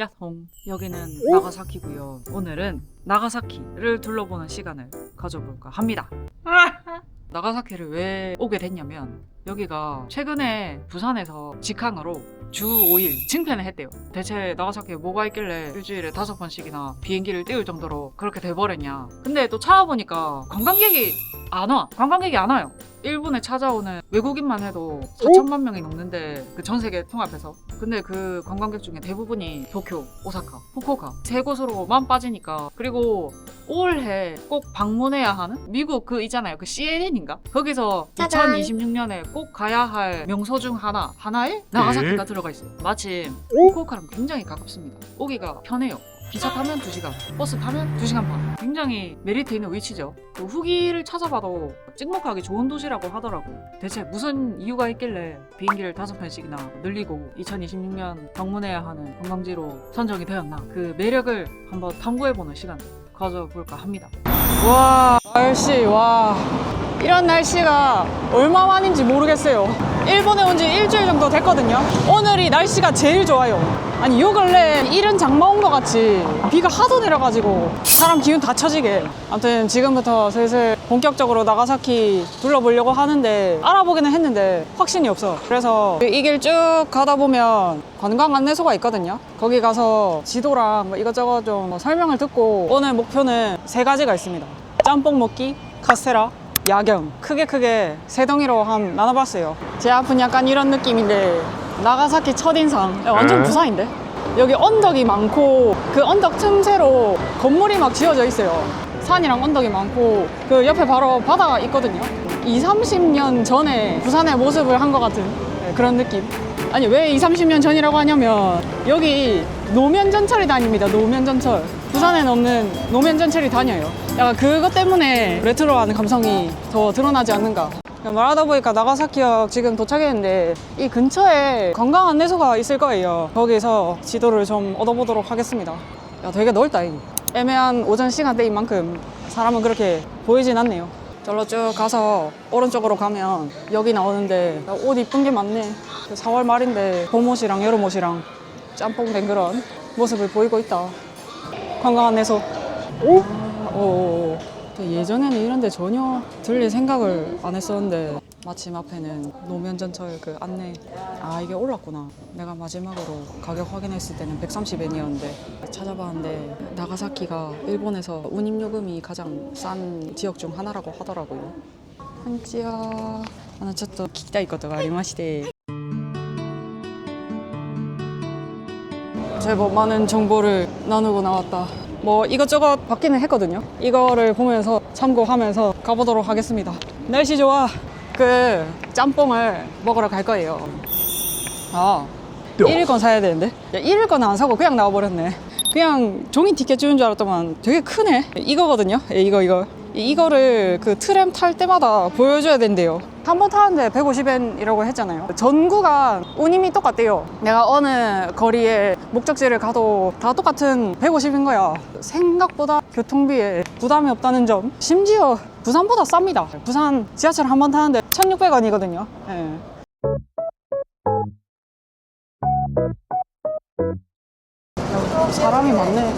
야홍, 여기는 나가사키고요. 오늘은 나가사키를 둘러보는 시간을 가져볼까 합니다. 나가사키를 왜 오게 됐냐면 여기가 최근에 부산에서 직항으로 주 5일 증편을 했대요. 대체 나가사키에 뭐가 있길래 일주일에 5번씩이나 비행기를 띄울 정도로 그렇게 돼버렸냐. 근데 또 찾아보니까 관광객이 안 와요. 일본에 찾아오는 외국인만 해도 4천만 명이 넘는데 그 전 세계 통합해서. 근데 그 관광객 중에 대부분이 도쿄, 오사카, 후쿠오카 세 곳으로만 빠지니까. 그리고 올해 꼭 방문해야 하는 미국 그 있잖아요. 그 CNN인가? 거기서 짜잔. 2026년에 꼭 가야 할 명소 중 하나에 나가사키가 들어가 있어요. 마침 후쿠오카랑 굉장히 가깝습니다. 오기가 편해요. 기차 타면 2시간, 버스 타면 2시간 반. 굉장히 메리트 있는 위치죠. 그 후기를 찾아봐도 찍먹하기 좋은 도시라고 하더라고. 대체 무슨 이유가 있길래 비행기를 5편씩이나 늘리고 2026년 방문해야 하는 관광지로 선정이 되었나. 그 매력을 한번 탐구해보는 시간을 가져볼까 합니다. 와, 날씨, 와. 이런 날씨가 얼마만인지 모르겠어요. 일본에 온 지 일주일 정도 됐거든요. 오늘이 날씨가 제일 좋아요. 아니 요 근래 이른 장마 온 것 같이 비가 하도 내려가지고 사람 기운 다 처지게. 아무튼 지금부터 슬슬 본격적으로 나가사키 둘러보려고 하는데 알아보기는 했는데 확신이 없어. 그래서 이 길 쭉 가다 보면 관광 안내소가 있거든요. 거기 가서 지도랑 뭐 이것저것 좀 설명을 듣고 오늘 목표는 3가지가 있습니다. 짬뽕 먹기, 카스테라, 야경. 크게 세 덩이로 한 나눠봤어요. 제 앞은 약간 이런 느낌인데 나가사키 첫인상 완전 부산인데? 여기 언덕이 많고 그 언덕 틈새로 건물이 막 지어져 있어요. 산이랑 언덕이 많고 그 옆에 바로 바다가 있거든요. 20-30년 전에 부산의 모습을 한 것 같은 그런 느낌. 아니 왜 20-30년 전이라고 하냐면 여기 노면전철이 다닙니다. 노면전철. 부산에는 없는 노면전철이 다녀요. 약간 그것 때문에 레트로한 감성이 더 드러나지 않는가. 말하다 보니까 나가사키역 지금 도착했는데 이 근처에 관광 안내소가 있을 거예요. 거기서 지도를 좀 얻어보도록 하겠습니다. 야, 되게 넓다. 애매한 오전 시간대인 만큼 사람은 그렇게 보이진 않네요. 절로 쭉 가서 오른쪽으로 가면 여기 나오는데 옷 이쁜 게 많네. 4월 말인데 봄옷이랑 여름옷이랑 짬뽕 된 그런 모습을 보이고 있다. 관광 안내소. 오. 예전에는 이런데 전혀 들릴 생각을 안 했었는데 마침 앞에는 노면전철 그 안내. 아, 이게 올랐구나. 내가 마지막으로 가격 확인했을 때는 130엔이었는데 찾아봤는데 나가사키가 일본에서 운임요금이 가장 싼 지역 중 하나라고 하더라고요. 한지야. 나는ちょっと聞きたいことがありまして 제법 많은 정보를 나누고 나왔다. 뭐 이것저것 받기는 했거든요. 이거를 보면서 참고하면서 가보도록 하겠습니다. 날씨 좋아. 그 짬뽕을 먹으러 갈 거예요. 아, 1일권 사야 되는데 1일권 안 사고 그냥 나와버렸네. 그냥 종이 티켓 주는 줄 알았더만 되게 크네. 이거거든요. 이거를 그 트램 탈 때마다 보여줘야 된대요. 한 번 타는데 150엔이라고 했잖아요. 전 구간 운임이 똑같대요. 내가 어느 거리에 목적지를 가도 다 똑같은 150인 거야. 생각보다 교통비에 부담이 없다는 점. 심지어 부산보다 쌉니다. 부산 지하철 한 번 타는데 1,600원이거든요. 네. 사람이 많네.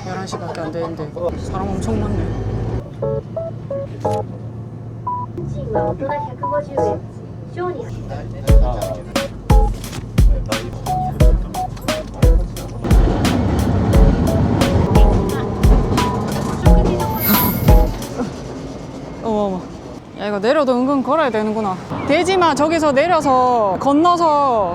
11시밖에 안 되는데 사람 엄청 많네. チンは大人150円、小に어머. 야, 이거 내려도 은근 걸어야 되는구나. 대지마 저기서 내려서 건너서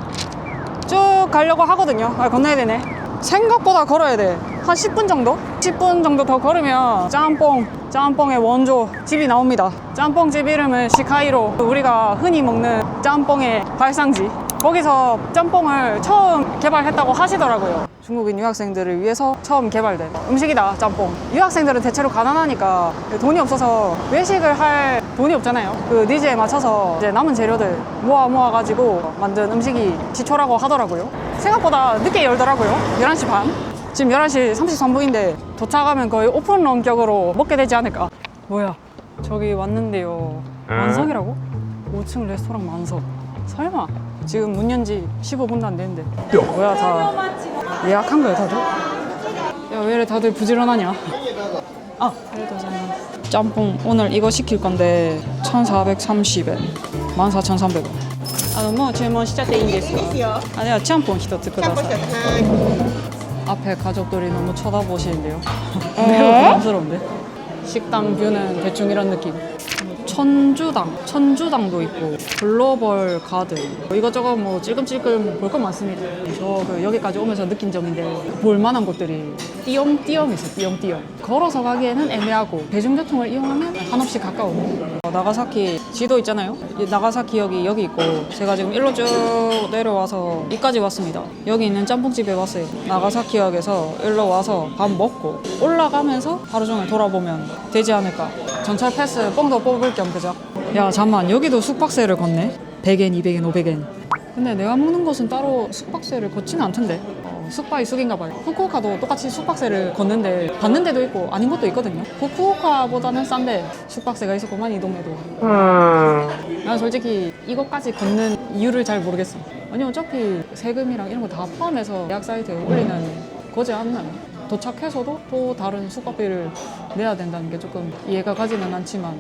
쭉 가려고 하거든요. 아, 건너야 되네. 생각보다 걸어야 돼. 한 10분 정도? 10분 정도 더 걸으면 짬뽕의 원조 집이 나옵니다. 짬뽕집 이름은 시카이로. 우리가 흔히 먹는 짬뽕의 발상지. 거기서 짬뽕을 처음 개발했다고 하시더라고요. 중국인 유학생들을 위해서 처음 개발된 음식이다, 짬뽕. 유학생들은 대체로 가난하니까 돈이 없어서 외식을 할 돈이 없잖아요. 그 니즈에 맞춰서 이제 남은 재료들 모아가지고 만든 음식이 시초라고 하더라고요. 생각보다 늦게 열더라고요. 11시 반. 지금 11시 33분인데 도착하면 거의 오픈런 격으로 먹게 되지 않을까. 뭐야, 저기 왔는데요. 만석이라고? 5층 레스토랑 만석. 설마 지금 문 연지 15분도 안 되는데. 뭐야, 다 예약한 거야, 다들? 야, 왜 이래 다들 부지런하냐? 아, 그래도 저는 짬뽕 오늘 이거 시킬 건데 1,430엔, 14,300원. 뭐 주문 시작돼 있는데요. 아니야, 짬뽕1つください. 앞에 가족들이 너무 쳐다보시는데요. 매우 부담스러운데. 식당 뷰는 대충 이런 느낌. 천주당도 있고 글로벌 가든 이것저것 뭐 찔끔찔끔 볼 건 많습니다. 저 여기까지 오면서 느낀 점인데 볼만한 곳들이 띄엄띄엄 있어요. 띄엄띄엄. 걸어서 가기에는 애매하고 대중교통을 이용하면 한없이 가까워. 나가사키 지도 있잖아요. 이 나가사키역이 여기 있고 제가 지금 일로 쭉 내려와서 여기까지 왔습니다. 여기 있는 짬뽕집에 왔어요. 나가사키역에서 일로 와서 밥 먹고 올라가면서 하루 종일 돌아보면 되지 않을까. 전철 패스 뽕도 뽑을 겸 그죠? 야 잠만, 여기도 숙박세를 걷네. 100엔, 200엔, 500엔. 근데 내가 묵는 곳은 따로 숙박세를 걷지는 않던데. 숙박이 숙인가 봐요. 후쿠오카도 똑같이 숙박세를 걷는데 받는 데도 있고 아닌 것도 있거든요. 후쿠오카보다는 싼데 숙박세가 있었구만 이 동네도. 난 솔직히 이것까지 걷는 이유를 잘 모르겠어. 아니 어차피 세금이랑 이런 거 다 포함해서 예약 사이트에 올리는 거지 않나요? 도착해서도 또 다른 숙박비를 내야 된다는 게 조금 이해가 가지는 않지만.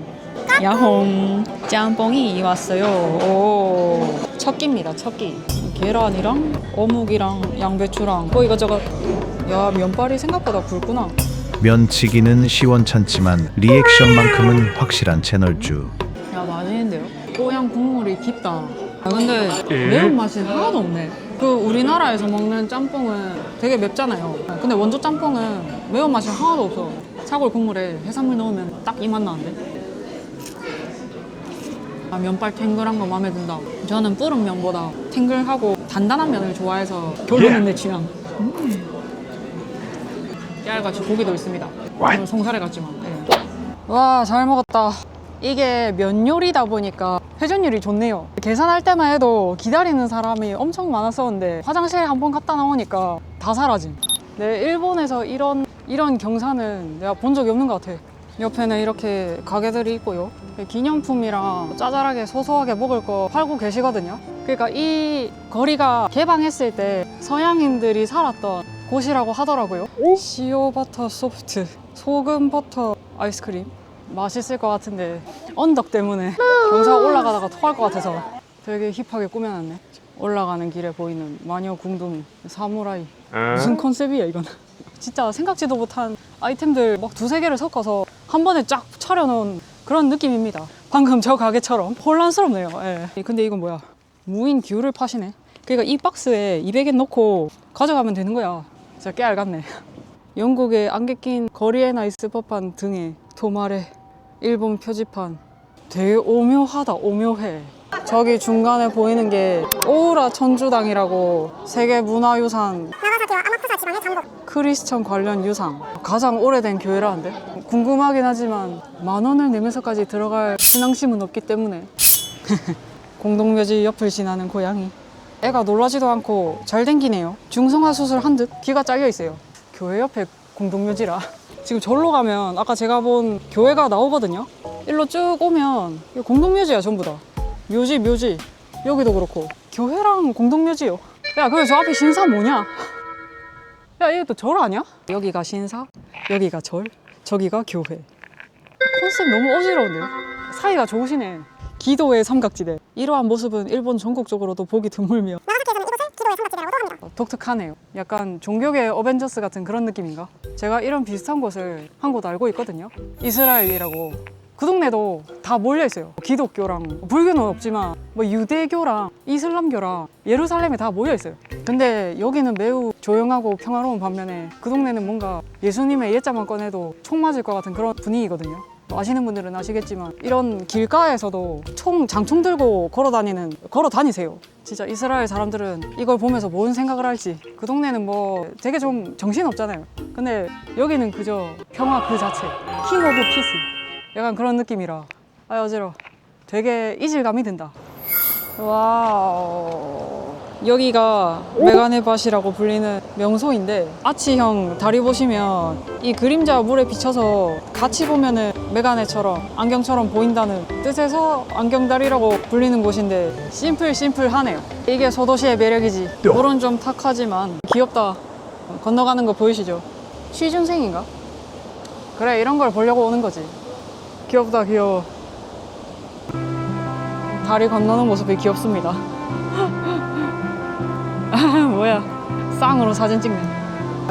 야홍, 짬뽕이 왔어요. 오, 첫 끼입니다, 첫 끼. 계란이랑 어묵이랑 양배추랑 뭐 이것저것. 야, 면발이 생각보다 굵구나. 면치기는 시원찮지만 리액션만큼은 확실한 채널주. 야, 맛있는데요? 뽀양 국물이 깊다. 아, 근데 매운맛이 하나도 없네. 그 우리나라에서 먹는 짬뽕은 되게 맵잖아요. 근데 원조 짬뽕은 매운맛이 하나도 없어. 사골 국물에 해산물 넣으면 딱 이 맛 나는데. 아, 면발 탱글한 거 마음에 든다. 저는 뿌른 면보다 탱글하고 단단한 면을 좋아해서 결론은 내 취향. 깨알같이 고기도 있습니다. 오늘 송사래 같지만. 네. 와, 잘 먹었다. 이게 면 요리다 보니까 회전율이 좋네요. 계산할 때만 해도 기다리는 사람이 엄청 많았었는데 화장실에 한번 갔다 나오니까 다 사라짐. 네, 일본에서 이런 경사는 내가 본 적이 없는 것 같아. 옆에는 이렇게 가게들이 있고요. 기념품이랑 짜잘하게 소소하게 먹을 거 팔고 계시거든요. 그러니까 이 거리가 개방했을 때 서양인들이 살았던 곳이라고 하더라고요. 시오 버터 소프트, 소금 버터 아이스크림. 맛있을 것 같은데 언덕 때문에 경사 올라가다가 토할 것 같아서 되게 힙하게 꾸며놨네. 올라가는 길에 보이는 마녀 궁둥이, 사무라이. 무슨 컨셉이야 이건. 진짜 생각지도 못한 아이템들 막 두세 개를 섞어서 한 번에 쫙 차려놓은 그런 느낌입니다. 방금 저 가게처럼 혼란스럽네요. 예. 근데 이건 뭐야? 무인 귤을 파시네. 그러니까 이 박스에 200엔 넣고 가져가면 되는 거야. 진짜 깨 알같네. 영국의 안개 낀 거리에나 있을 법한 등에 도마래, 일본 표지판. 되게 오묘하다, 오묘해. 저기 중간에 보이는 게 오우라 천주당이라고 세계문화유산 나가사키와 아마쿠사 지방의 전국. 크리스천 관련 유상. 가장 오래된 교회라는데. 궁금하긴 하지만 10,000원을 내면서까지 들어갈 신앙심은 없기 때문에. 공동묘지 옆을 지나는 고양이. 애가 놀라지도 않고 잘 댕기네요. 중성화 수술 한 듯 귀가 잘려 있어요. 교회 옆에 공동묘지라. 지금 절로 가면 아까 제가 본 교회가 나오거든요. 일로 쭉 오면 공동묘지야 전부 다. 묘지 여기도 그렇고 교회랑 공동묘지요. 야, 그래 저 앞에 신사 뭐냐? 야, 이게 또 절 아니야? 여기가 신사, 여기가 절, 저기가 교회. 컨셉 너무 어지러운데요? 사이가 좋으시네. 기도의 삼각지대. 이러한 모습은 일본 전국적으로도 보기 드물며 나가사키에서는 이곳을 기도의 삼각지대라고도 합니다. 독특하네요. 약간 종교계 어벤져스 같은 그런 느낌인가? 제가 이런 비슷한 곳을 한 곳 알고 있거든요. 이스라엘이라고. 그 동네도 다 몰려있어요. 기독교랑 불교는 없지만 뭐 유대교랑 이슬람교랑 예루살렘에 다 모여있어요. 근데 여기는 매우 조용하고 평화로운 반면에 그 동네는 뭔가 예수님의 예자만 꺼내도 총 맞을 것 같은 그런 분위기거든요. 아시는 분들은 아시겠지만 이런 길가에서도 장총 들고 걸어 다니세요. 진짜 이스라엘 사람들은 이걸 보면서 뭔 생각을 할지. 그 동네는 뭐 되게 좀 정신없잖아요. 근데 여기는 그저 평화 그 자체. 킹 오브 피스. 약간 그런 느낌이라. 아, 어지러워. 되게 이질감이 든다. 와우. 여기가 메가네밭이라고 불리는 명소인데 아치형 다리 보시면 이 그림자 물에 비쳐서 같이 보면은 메가네처럼 안경처럼 보인다는 뜻에서 안경다리라고 불리는 곳인데 심플하네요. 이게 소도시의 매력이지. 물은 좀 탁하지만 귀엽다. 건너가는 거 보이시죠? 취준생인가? 그래, 이런 걸 보려고 오는 거지. 귀엽다, 귀여워. 다리 건너는 모습이 귀엽습니다. 뭐야, 쌍으로 사진 찍네.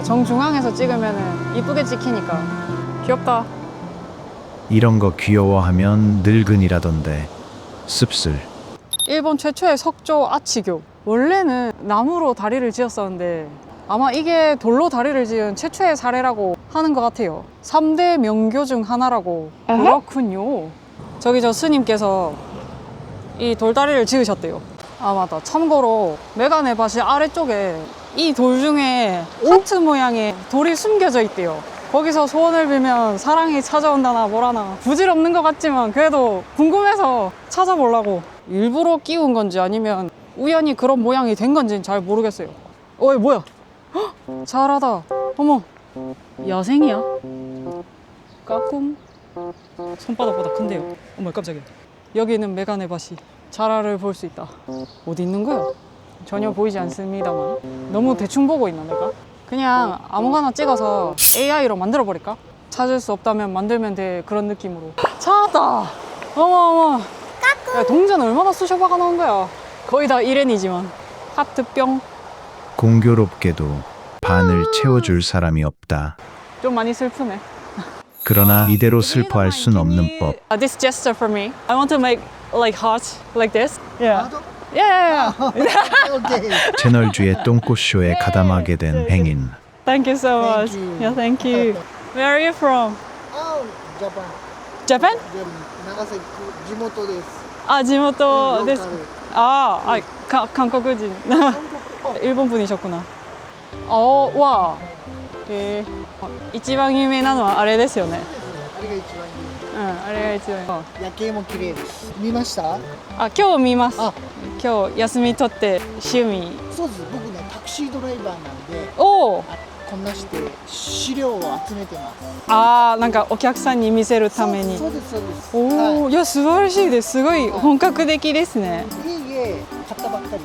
정중앙에서 찍으면 이쁘게 찍히니까 귀엽다. 이런 거 귀여워하면 늙은이라던데. 씁쓸. 일본 최초의 석조 아치교. 원래는 나무로 다리를 지었었는데 아마 이게 돌로 다리를 지은 최초의 사례라고 하는 것 같아요. 3대 명교 중 하나라고. 그렇군요. 저기 저 스님께서 이 돌다리를 지으셨대요. 아 맞다. 참고로 메가네밭이 아래쪽에 이 돌 중에 하트 모양의 돌이 숨겨져 있대요. 거기서 소원을 빌면 사랑이 찾아온다나 뭐라나 부질없는 것 같지만 그래도 궁금해서 찾아보려고. 일부러 끼운 건지 아니면 우연히 그런 모양이 된 건지는 잘 모르겠어요. 어이 뭐야. 헉, 잘하다. 어머, 야생이야? 까꿍. 손바닥보다 큰데요. 어머 깜짝이야. 여기는 메가네밭이 자라를 볼 수 있다. 어디 있는 거야? 전혀 보이지 않습니다만. 너무 대충 보고 있나 내가? 그냥 아무거나 찍어서 AI로 만들어 버릴까? 찾을 수 없다면 만들면 돼. 그런 느낌으로. 찾았다. 어머. 야, 동전 얼마나 쑤셔박아 놓은 거야. 거의 다 1엔이지만. 하트뿅. 공교롭게도 반을 채워줄 사람이 없다. 좀 많이 슬프네. 그러나 이대로 슬퍼할 순 없는 법. This gesture for me. I want to make like hearts like this. Yeah. Yeah. Okay. 채널주의 똥꼬쇼에 가담하게 된 행인. Thank you so much. Thank you. Yeah, thank you. Where are you from? Oh, Japan. Japan? Nagasaki, 地元です。 아, 지모토 です. ローカル。 한국인. 일본 분이셨구나. 와. 어, 一番有名なのはあれですよね。あれが一番あれが一番。いい。夜景も綺麗です。見ました？今日見ます。あ、今日休み取って趣味。そうです。僕ね、タクシードライバーなんで、おお。こんなして資料を集めてます。なんかお客さんに見せるために。そうですそうです。おお、はいや素晴らしいです。すごい本格的ですね。いいえ、買ったばっかり。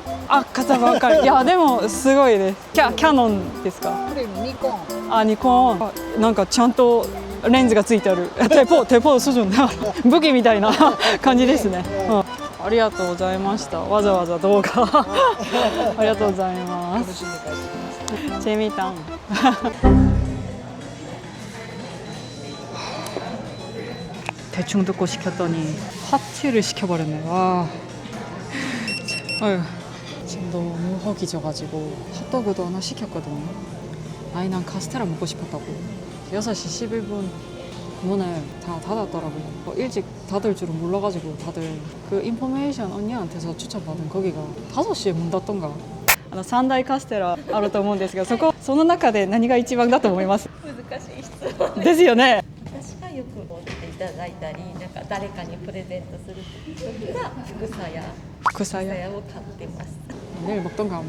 買ったばっかり。いやでもすごいです。キャノンですか？これニコン。ニコン。なんかちゃんとレンズがついてある。テポ수준武器みたいな感じですね。ありがとうございました。わざわざ動画ありがとうございます。楽しんで帰ってきます。 재미당. 대충 듣고 시켰더니 핫티를 시켜버렸네. 와. 어휴, 지금 너무 허기 져가지고 핫도그도 하나 시켰거든요. 아니 난 카스테라 먹고 싶었다고. 6시 11분 문을 다 닫았더라고요. 일찍 닫을 줄은 몰라가지고 다들 그 인포메이션 언니한테서 추천받은 거기가 5시에 문 닫던가. 三大カステラあると思うんですが、その中で何が一番だと思います？難しい質問ですよね。私がよく持っていただいたり、なんか誰かにプレゼントする時は福さや草屋。を買ってます。 내일 먹던가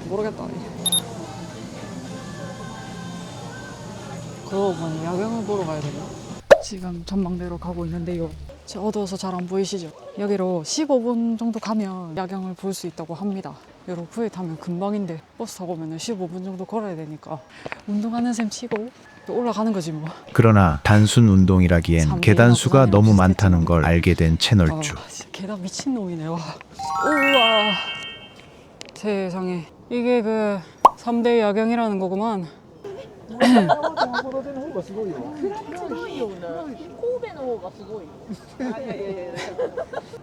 모르겠다. 그러고 보니 야경을 보러 가야 되나? 지금 전망대로 가고 있는데요. 어두워서 잘 안 보이시죠? 여기로 15분 정도 가면 야경을 볼 수 있다고 합니다. 여러분 구에 타면 금방인데 버스 타고 오면 15분 정도 걸어야 되니까 운동하는 셈 치고 또 올라가는 거지 뭐. 그러나 단순 운동이라기엔 계단 수가 너무 많다는 걸 알게 된 채널주. 계단 미친놈이네. 와. 우와. 세상에. 이게 그 3대 야경이라는 거구만.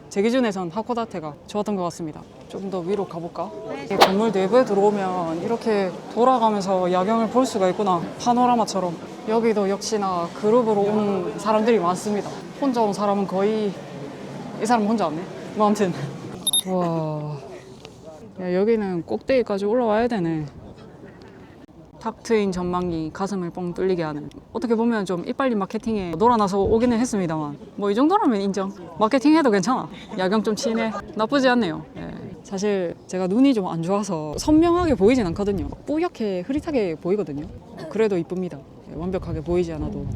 제 기준에선 하코다테가 좋았던 것 같습니다. 좀 더 위로 가볼까? 이 건물 내부에 들어오면 이렇게 돌아가면서 야경을 볼 수가 있구나. 파노라마처럼. 여기도 역시나 그룹으로 온 사람들이 많습니다. 혼자 온 사람은 거의 이 사람 혼자 왔네. 뭐 아무튼 와, 야, 여기는 꼭대기까지 올라와야 되네. 탁 트인 전망이 가슴을 뻥 뚫리게 하는, 어떻게 보면 좀 이빨린 마케팅에 놀아나서 오기는 했습니다만 뭐 이 정도라면 인정. 마케팅해도 괜찮아. 야경 좀 치네. 나쁘지 않네요. 예. 사실 제가 눈이 좀 안 좋아서 선명하게 보이진 않거든요. 뿌옇게 흐릿하게 보이거든요. 그래도 이쁩니다. 완벽하게 보이지 않아도.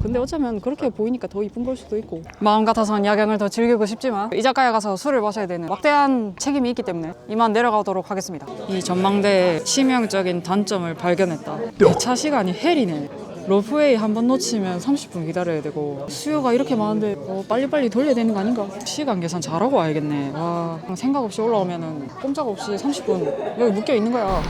근데 어쩌면 그렇게 보이니까 더 이쁜 걸 수도 있고. 마음 같아선 야경을 더 즐기고 싶지만 이자카야 가서 술을 마셔야 되는 막대한 책임이 있기 때문에 이만 내려가도록 하겠습니다. 이 전망대의 치명적인 단점을 발견했다. 배차 시간이 헬이네. 롤프웨이 한 번 놓치면 30분 기다려야 되고 수요가 이렇게 많은데 빨리빨리 돌려야 되는 거 아닌가? 시간 계산 잘하고 와야겠네. 와, 생각 없이 올라오면은 꼼짝없이 30분 여기 묶여 있는 거야.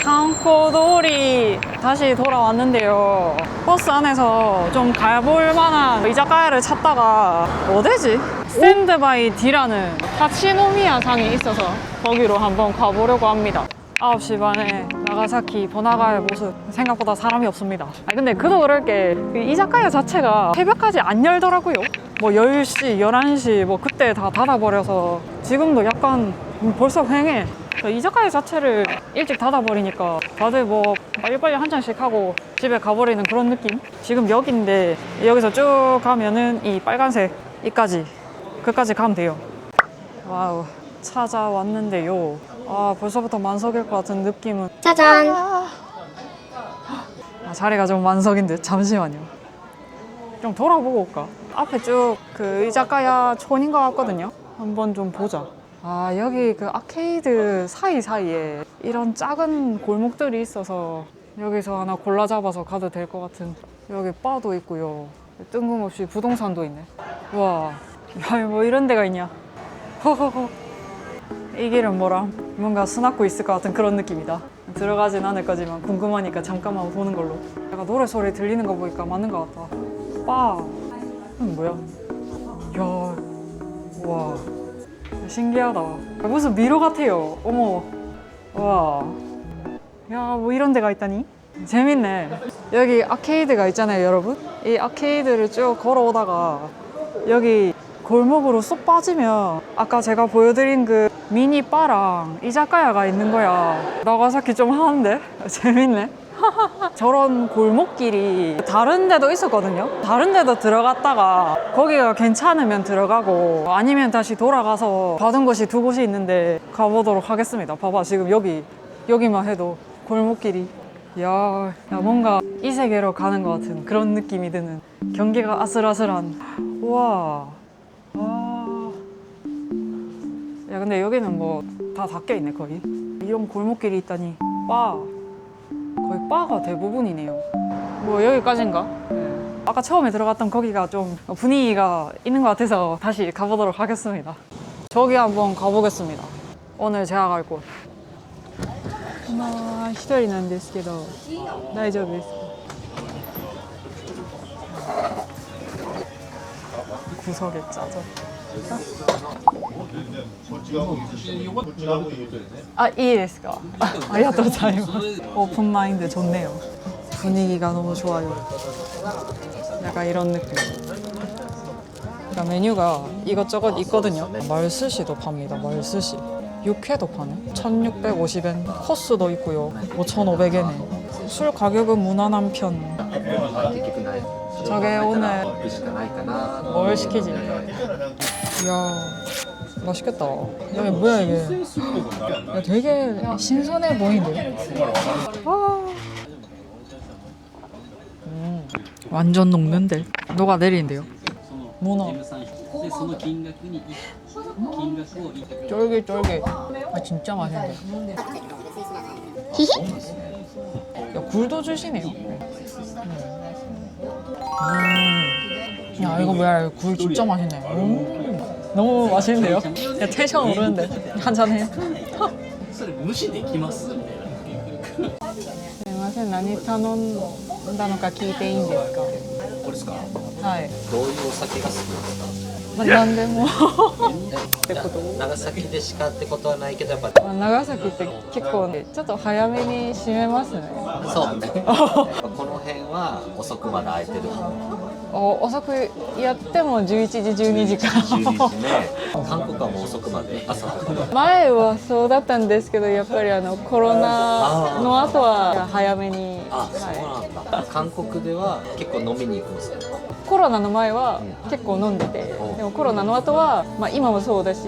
강코도리 다시 돌아왔는데요. 버스 안에서 좀 가볼 만한 이자카야를 찾다가 어디지? 스탠드바이 D라는 타치노미야 상이 있어서 거기로 한번 가보려고 합니다. 9시 반에 나가사키 번화가의 모습 생각보다 사람이 없습니다. 근데 그도 그럴 게 이자카야 자체가 새벽까지 안 열더라고요. 뭐 10시, 11시 뭐 그때 다 닫아버려서 지금도 약간 벌써 휑해. 이자카야 자체를 일찍 닫아버리니까 다들 뭐 빨리빨리 한 잔씩 하고 집에 가버리는 그런 느낌? 지금 여기인데 여기서 쭉 가면은 이 빨간색 그까지 가면 돼요. 와우, 찾아왔는데요. 벌써부터 만석일 것 같은 느낌은. 짜잔. 자리가 좀 만석인 듯. 잠시만요. 좀 돌아보고 올까? 앞에 쭉 그 이자카야 촌인 것 같거든요. 한번 좀 보자. 여기 그 아케이드 사이사이에 이런 작은 골목들이 있어서 여기서 하나 골라 잡아서 가도 될 것 같은. 여기 바도 있고요. 뜬금없이 부동산도 있네. 와, 뭐 이런 데가 있냐. 허허허. 이 길은 뭐람? 뭔가 수납고 있을 것 같은 그런 느낌이다. 들어가진 않을 거지만 궁금하니까 잠깐만 보는 걸로. 약간 노래소리 들리는 거 보니까 맞는 것 같다. 바. 뭐야? 이야, 와, 신기하다. 무슨 미로 같아요. 어머, 와, 야, 뭐 이런 데가 있다니? 재밌네. 여기 아케이드가 있잖아요, 여러분. 이 아케이드를 쭉 걸어오다가 여기 골목으로 쏙 빠지면 아까 제가 보여드린 그 미니 바랑 이자카야가 있는 거야. 나가사키 좀 하는데? 재밌네. 저런 골목길이 다른 데도 있었거든요. 다른 데도 들어갔다가 거기가 괜찮으면 들어가고 아니면 다시 돌아가서 받은 곳이 두 곳이 있는데 가보도록 하겠습니다. 봐봐, 지금 여기만 해도 골목길이 야, 뭔가 이 세계로 가는 것 같은 그런 느낌이 드는, 경계가 아슬아슬한. 우와. 야, 근데 여기는 뭐 다 닫혀있네 거의. 이런 골목길이 있다니. 거의 바가 대부분이네요. 뭐 여기까지인가? 네. 아까 처음에 들어갔던 거기가 좀 분위기가 있는 것 같아서 다시 가보도록 하겠습니다. 저기 한번 가보겠습니다. 오늘 제가 갈 곳. 一人なんですけど大丈夫ですか? 구석에 짜져. 이いいですか? ありがとうございます. 오픈 마인드 좋네요. 분위기가 너무 좋아요. 약간 이런 느낌. 그러니까 메뉴가 이것저것 있거든요. 말스시도 팝니다. 말스시. 육회도 파네. 1650엔. 코스도 있고요. 5,500엔에. 술 가격은 무난한 편. 저게 오늘 뭘 시키지? 이야, 맛있겠다. 여기 뭐야 이게? 야, 되게 신선해 보이는데. 완전 녹는데. 녹아내리는데요. 문어. 쫄깃쫄깃. 진짜 맛있는데. 야, 굴도 주시네요. 야, 이거 뭐야? 굴 진짜 맛있네. 너무 맛있는데요? 야, 텐션 오르는데. 한잔해. すいません、何頼んだのか聞いていいんですか？これですか？はい。どういうお酒が好きですか？何でも。長崎でしかってことはないけどやっぱ長崎って結構ちょっと早めに閉めますね。そうねこの辺は遅くまで空いてる遅くやっても11時12時か12時ね韓国はもう遅くまで朝とか前はそうだったんですけどやっぱりコロナの後は早めに、あ、そうなんだ。韓国では結構飲みに行くんですか？コロナの前は結構飲んでて、でもコロナの後は、まあ、今もそうだし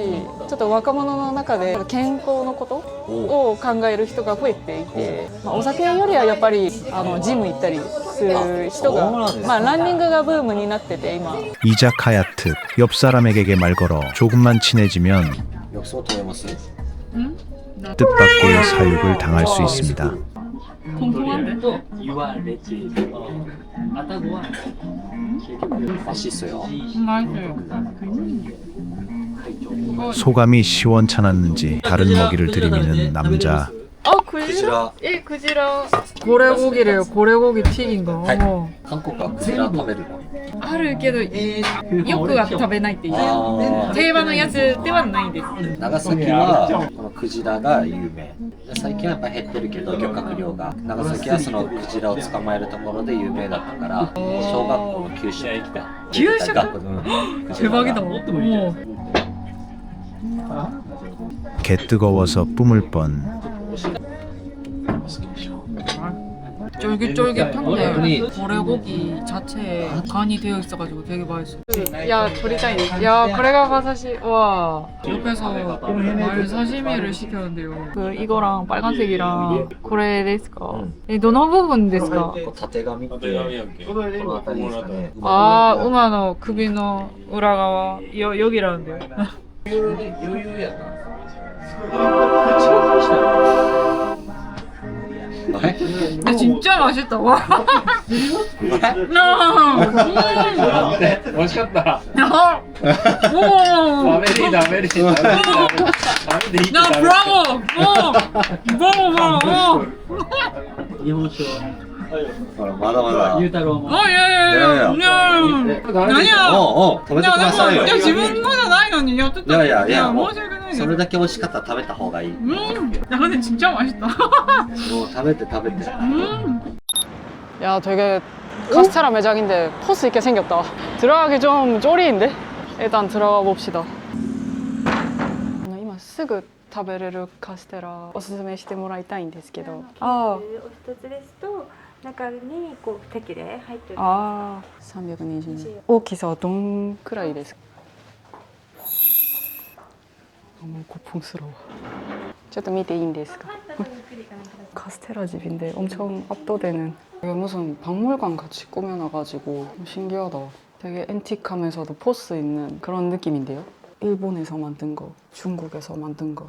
ちょっと若者の中で健康のことを考える人が増えていて、まあ、お酒よりはやっぱりジム行ったりする人が、まあ、ランニングがブームになってて今 이자카야 특. 옆 사람에게 말 걸어 조금만 친해지면 浴槽止めます？ 뜻밖의 사육을 당할 수 있습니다. 통통한데? 맛있어요. 맛있어요. 소감이 시원찮았는지 다른 먹이를 들이미는 남자. 크지라. 예, 크지라. 고래고기래요. 고래고기 튀긴 거. はい。韓国はクジラ食べるの？あるけど、よくは食べないっていう。あ定番のやつではないです。ー長崎はこのクジラが有名。最近はやっぱ減ってるけど漁獲量が。長崎はそのクジラを捕まえるところで有名だったから、小学校の給食とか。給食대박이다. 오. 개 뜨거워서 뿜을 뻔. 쫄깃쫄깃한데 고래고기 자체에 간이 되어 있어가지고 되게 맛있어요. 야, 도리자이. 야, 고래가 마사시. 와. 옆에서 말 사시미를 시켰는데요. 그 이거랑 빨간색이랑 고래 데스까? 노노 부분 데스까? 縦紙ってこの辺りですかね。 아, 우마노 구비노 우라가와 여기라는데요. 야, 진짜 맛있다. 와. 맛있겠다. 오. 아메리다. 나 브라보. 브라보. ほらまだまだ。 어, 예. 아니야. 食べてくださいよ。 야, 自分のじゃないのにやってた。 いやいやもう 申し訳ないそれだけ美味しかったら食べた方がいい。もう 야, 근데 진짜 맛있다. 食べて。 야 되게 카스테라 매장인데 포스 있게 생겼다. 들어가기 좀 쪼리인데? 일단 들어가 봅시다. 今すぐ食べれるカステラおすすめしてもらいたいんですけど。あお一つですと中にこう適で入ってる。あ320。大きさはどんくらいですか？もう고풍스러워。ちょっと見ていいんですか？카스테라 집인데 엄청 압도되는. 이게 무슨 박물관 같이 꾸며놔가지고 신기하다. 되게 앤틱하면서도 포스 있는 그런 느낌인데요. 일본에서 만든 거, 중국에서 만든 거.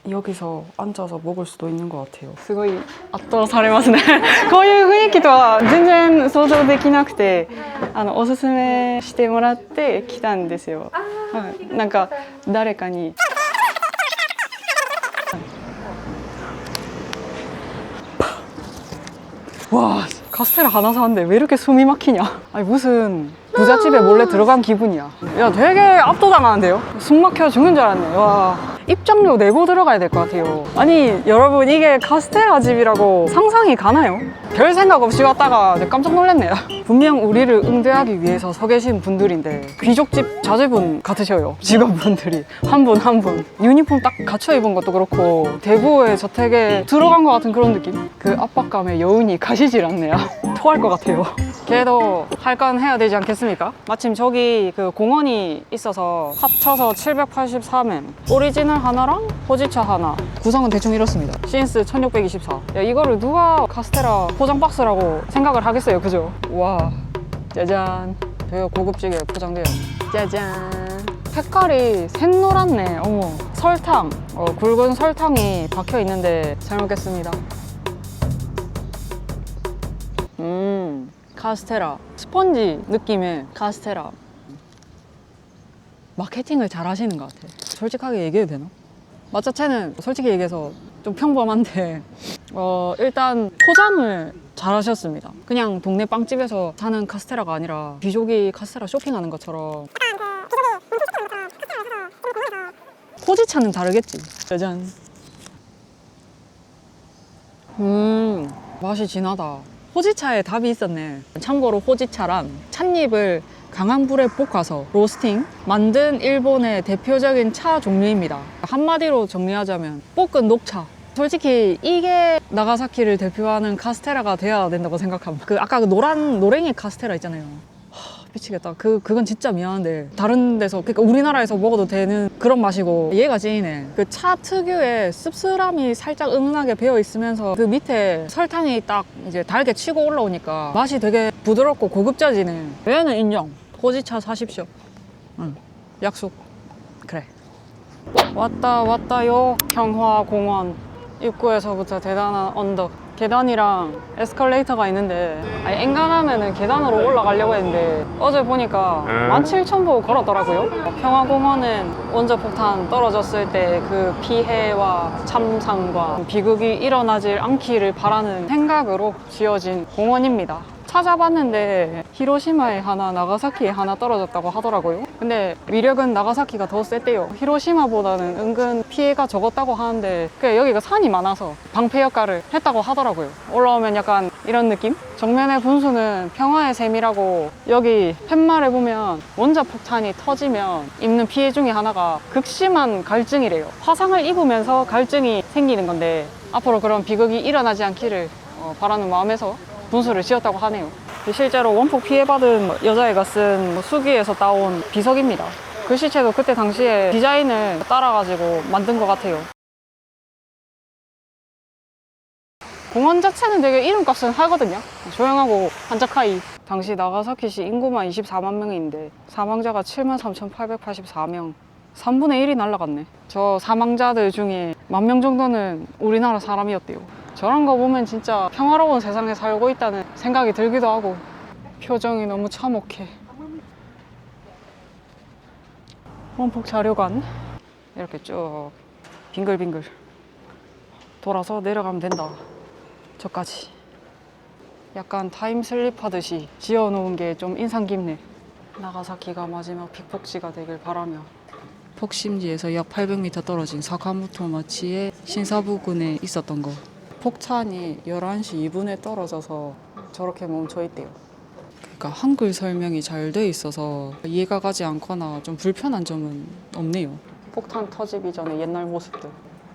여기서 앉아서 먹을 수도 있는 것 같아요. すごい圧倒されますね。こういう雰囲気とは全然想像できなくて、おすすめしてもらって来たんですよ。はい、なんか誰かに。 와, 카스테라 하나 사는데 왜 이렇게 숨이 막히냐? 아니 무슨 부잣집에 몰래 들어간 기분이야. 야, 되게 압도당하는데요? 숨 막혀 죽는 줄 알았네. 와, 입장료 내고 들어가야 될 것 같아요. 아니 여러분, 이게 카스테라 집이라고 상상이 가나요? 별 생각 없이 왔다가 깜짝 놀랐네요. 분명 우리를 응대하기 위해서 서 계신 분들인데 귀족집 자제분 같으셔요. 직원분들이 한 분 한 분 유니폼 딱 갖춰 입은 것도 그렇고 대부의 저택에 들어간 것 같은 그런 느낌? 그 압박감에 여운이 가시질 않네요. 토할 것 같아요. 걔도 할 건 해야 되지 않겠습니까? 마침 저기 그 공원이 있어서 합쳐서 784면 오리지널 하나랑 호지차 하나. 구성은 대충 이렇습니다. 신스 1624. 야, 이거를 누가 카스테라 포장 박스라고 생각을 하겠어요, 그죠? 와, 짜잔. 되게 고급지게 포장돼요. 짜잔. 색깔이 샛노랗네. 어머. 설탕, 굵은 설탕이 박혀 있는데 잘 먹겠습니다. 카스테라. 스펀지 느낌의 카스테라. 마케팅을 잘 하시는 것 같아. 솔직하게 얘기해도 되나? 맛 자체는 솔직히 얘기해서 좀 평범한데 일단 포장을 잘 하셨습니다. 그냥 동네 빵집에서 사는 카스테라가 아니라 귀족이 카스테라 쇼핑하는 것처럼. 호지차는 다르겠지. 짜잔. 맛이 진하다. 호지차에 답이 있었네. 참고로 호지차란 찻잎을 강한 불에 볶아서 로스팅 만든 일본의 대표적인 차 종류입니다. 한마디로 정리하자면 볶은 녹차. 솔직히 이게 나가사키를 대표하는 카스테라가 돼야 된다고 생각합니다. 아까 그 노란 노랭이 카스테라 있잖아요. 미치겠다. 그건 진짜 미안한데 다른 데서, 그러니까 우리나라에서 먹어도 되는 그런 맛이고 얘가 찐이네. 그 차 특유의 씁쓸함이 살짝 은은하게 배어 있으면서 그 밑에 설탕이 딱 이제 달게 치고 올라오니까 맛이 되게 부드럽고 고급져지네. 얘는 인정. 호지차 사십시오. 응, 약속. 그래. 왔다요. 평화공원 입구에서부터 대단한 언덕. 계단이랑 에스컬레이터가 있는데 엔간하면은 계단으로 올라가려고 했는데 어제 보니까 17,000보 걸었더라고요. 평화공원은 원자폭탄 떨어졌을 때 그 피해와 참상과 비극이 일어나질 않기를 바라는 생각으로 지어진 공원입니다. 찾아봤는데 히로시마에 하나, 나가사키에 하나 떨어졌다고 하더라고요. 근데 위력은 나가사키가 더 셌대요. 히로시마보다는 은근 피해가 적었다고 하는데 여기가 산이 많아서 방패 역할을 했다고 하더라고요. 올라오면 약간 이런 느낌? 정면의 분수는 평화의 셈이라고, 여기 팻말에 보면 원자폭탄이 터지면 입는 피해 중에 하나가 극심한 갈증이래요. 화상을 입으면서 갈증이 생기는 건데 앞으로 그런 비극이 일어나지 않기를 바라는 마음에서 분수를 지었다고 하네요. 실제로 원폭 피해받은 여자애가 쓴 수기에서 따온 비석입니다. 글씨체도 그때 당시에 디자인을 따라가지고 만든 것 같아요. 공원 자체는 되게 이름값은 하거든요. 조용하고 한적하이. 당시 나가사키시 인구만 24만 명인데 사망자가 73,884명. 3분의 1이 날라갔네. 저 사망자들 중에 10,000명 정도는 우리나라 사람이었대요. 저런 거 보면 진짜 평화로운 세상에 살고 있다는 생각이 들기도 하고. 표정이 너무 참혹해. 원폭 자료관 이렇게 쭉 빙글빙글 돌아서 내려가면 된다. 저까지 약간 타임슬립 하듯이 지어놓은 게 좀 인상 깊네. 나가사키가 마지막 빅폭지가 되길 바라며. 폭심지에서 약 800m 떨어진 사카모토 마치의 신사부근에 있었던 거. 폭탄이 11시 2분에 떨어져서 저렇게 멈춰있대요. 그러니까 한글 설명이 잘 돼 있어서 이해가 가지 않거나 좀 불편한 점은 없네요. 폭탄 터지기 전에 옛날 모습들.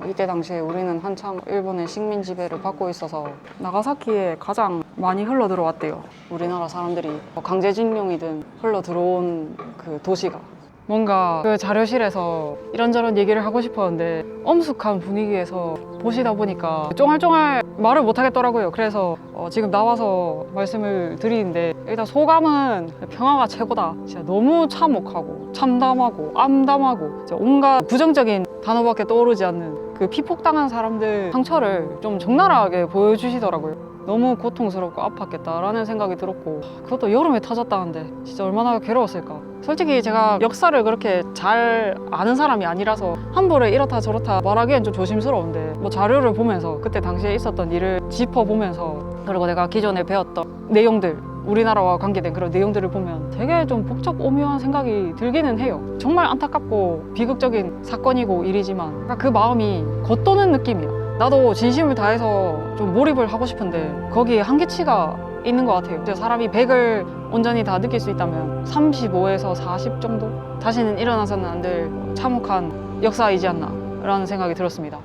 이때 당시에 우리는 한창 일본의 식민 지배를 받고 있어서 나가사키에 가장 많이 흘러 들어왔대요. 우리나라 사람들이 강제징용이든 흘러 들어온 그 도시가. 뭔가 그 자료실에서 이런저런 얘기를 하고 싶었는데 엄숙한 분위기에서 보시다 보니까 쫑알쫑알 말을 못 하겠더라고요. 그래서 지금 나와서 말씀을 드리는데 일단 소감은 평화가 최고다. 진짜 너무 참혹하고 참담하고 암담하고 진짜 온갖 부정적인 단어밖에 떠오르지 않는 그 피폭당한 사람들 상처를 좀 적나라하게 보여주시더라고요. 너무 고통스럽고 아팠겠다라는 생각이 들었고, 그것도 여름에 터졌다는데 진짜 얼마나 괴로웠을까. 솔직히 제가 역사를 그렇게 잘 아는 사람이 아니라서 함부로 이렇다 저렇다 말하기엔 좀 조심스러운데 뭐 자료를 보면서 그때 당시에 있었던 일을 짚어보면서, 그리고 내가 기존에 배웠던 내용들, 우리나라와 관계된 그런 내용들을 보면 되게 좀 복잡 오묘한 생각이 들기는 해요. 정말 안타깝고 비극적인 사건이고 일이지만 그 마음이 겉도는 느낌이야. 나도 진심을 다해서 좀 몰입을 하고 싶은데 거기에 한계치가 있는 것 같아요. 사람이 100을 온전히 다 느낄 수 있다면 35에서 40 정도? 다시는 일어나서는 안 될 참혹한 역사이지 않나 라는 생각이 들었습니다.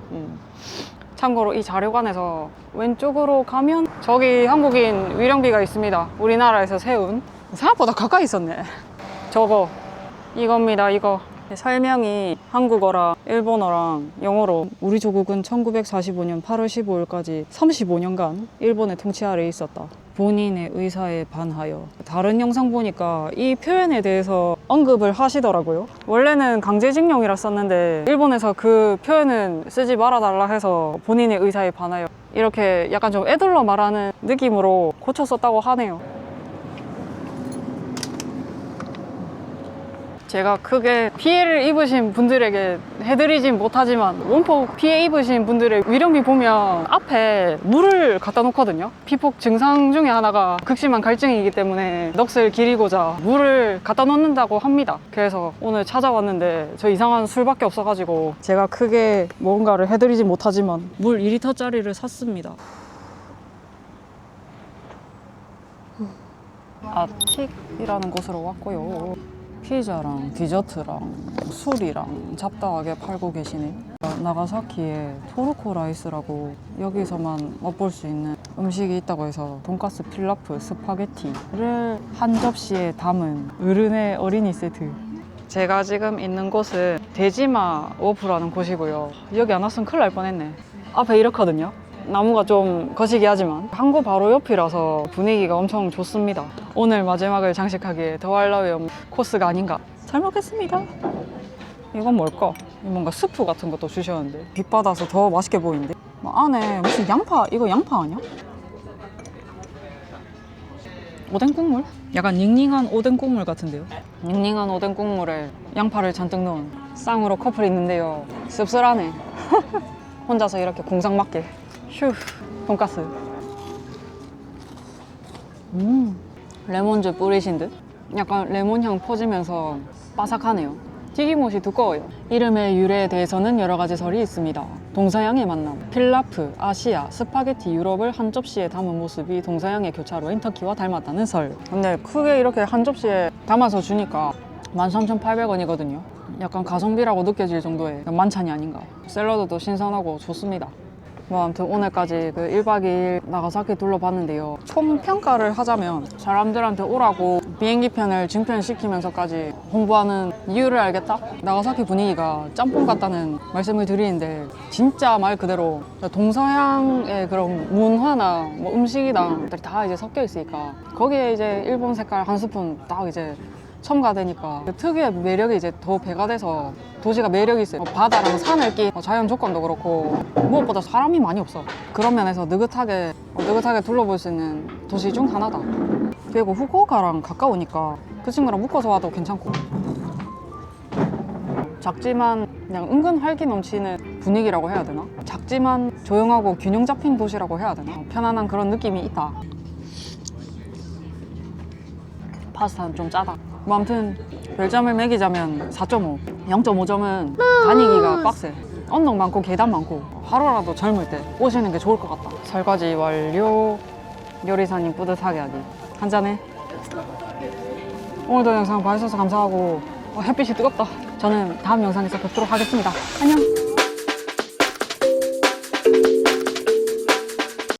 참고로 이 자료관에서 왼쪽으로 가면 저기 한국인 위령비가 있습니다. 우리나라에서 세운. 생각보다 가까이 있었네. 저거 이겁니다. 이거 설명이 한국어랑 일본어랑 영어로. 우리 조국은 1945년 8월 15일까지 35년간 일본의 통치 아래에 있었다. 본인의 의사에 반하여. 다른 영상 보니까 이 표현에 대해서 언급을 하시더라고요. 원래는 강제징용이라 썼는데 일본에서 그 표현은 쓰지 말아달라 해서 본인의 의사에 반하여 이렇게 약간 좀 애들러 말하는 느낌으로 고쳐 썼다고 하네요. 제가 크게 피해를 입으신 분들에게 해드리진 못하지만 원폭 피해 입으신 분들의 위령비 보면 앞에 물을 갖다 놓거든요. 피폭 증상 중에 하나가 극심한 갈증이기 때문에 넋을 기리고자 물을 갖다 놓는다고 합니다. 그래서 오늘 찾아왔는데 저 이상한 술밖에 없어가지고 제가 크게 뭔가를 해드리진 못하지만 물 2리터짜리를 샀습니다. 아틱이라는 곳으로 왔고요. 피자랑 디저트랑 술이랑 잡다하게 팔고 계시네. 나가사키에 토르코 라이스라고 여기서만 맛볼 수 있는 음식이 있다고 해서 돈가스, 필라프, 스파게티를 한 접시에 담은 어른의 어린이 세트. 제가 지금 있는 곳은 데지마 워프라는 곳이고요. 여기 안 왔으면 큰일 날 뻔했네. 앞에 이렇거든요. 나무가 좀 거시기 하지만 항구 바로 옆이라서 분위기가 엄청 좋습니다. 오늘 마지막을 장식하기에 더할 나위 없는 코스가 아닌가. 잘 먹겠습니다. 이건 뭘까? 뭔가 스프 같은 것도 주셨는데 빛 받아서 더 맛있게 보이는데. 안에 무슨 양파, 이거 양파 아니야? 오뎅 국물? 약간 닝닝한 오뎅 국물 같은데요? 닝닝한 오뎅 국물에 양파를 잔뜩 넣은 쌍으로 커플이 있는데요. 씁쓸하네. 혼자서 이렇게 공상맞게. 휴, 돈가스. 레몬즙 뿌리신 듯? 약간 레몬향 퍼지면서 바삭하네요. 튀김옷이 두꺼워요. 이름의 유래에 대해서는 여러 가지 설이 있습니다. 동서양의 만남, 필라프, 아시아, 스파게티, 유럽을 한 접시에 담은 모습이 동서양의 교차로인 터키와 닮았다는 설. 근데 크게 이렇게 한 접시에 담아서 주니까 13,800원이거든요. 약간 가성비라고 느껴질 정도의 만찬이 아닌가. 샐러드도 신선하고 좋습니다. 아무튼 오늘까지 그 1박 2일 나가사키 둘러봤는데요. 총 평가를 하자면 사람들한테 오라고 비행기 편을 증편시키면서까지 홍보하는 이유를 알겠다? 나가사키 분위기가 짬뽕 같다는 말씀을 드리는데 진짜 말 그대로 동서양의 그런 문화나 뭐 음식이랑 다 이제 섞여 있으니까 거기에 이제 일본 색깔 한 스푼 딱 이제 첨가되니까 그 특유의 매력이 이제 더 배가 돼서 도시가 매력이 있어요. 바다랑 산을 낀 자연 조건도 그렇고 무엇보다 사람이 많이 없어. 그런 면에서 느긋하게 둘러볼 수 있는 도시 중 하나다. 그리고 후쿠오카랑 가까우니까 그 친구랑 묶어서 와도 괜찮고. 작지만 그냥 은근 활기 넘치는 분위기라고 해야 되나? 작지만 조용하고 균형 잡힌 도시라고 해야 되나? 편안한 그런 느낌이 있다. 파스타는 좀 짜다. 뭐 아무튼 별점을 매기자면 4.5. 0.5점은 다니기가 빡세. 언덕 많고 계단 많고 하루라도 젊을 때 오시는 게 좋을 것 같다. 설거지 완료. 요리사님 뿌듯하게 하기. 한잔해. 오늘도 영상 봐주셔서 감사하고 햇빛이 뜨겁다. 저는 다음 영상에서 뵙도록 하겠습니다. 안녕.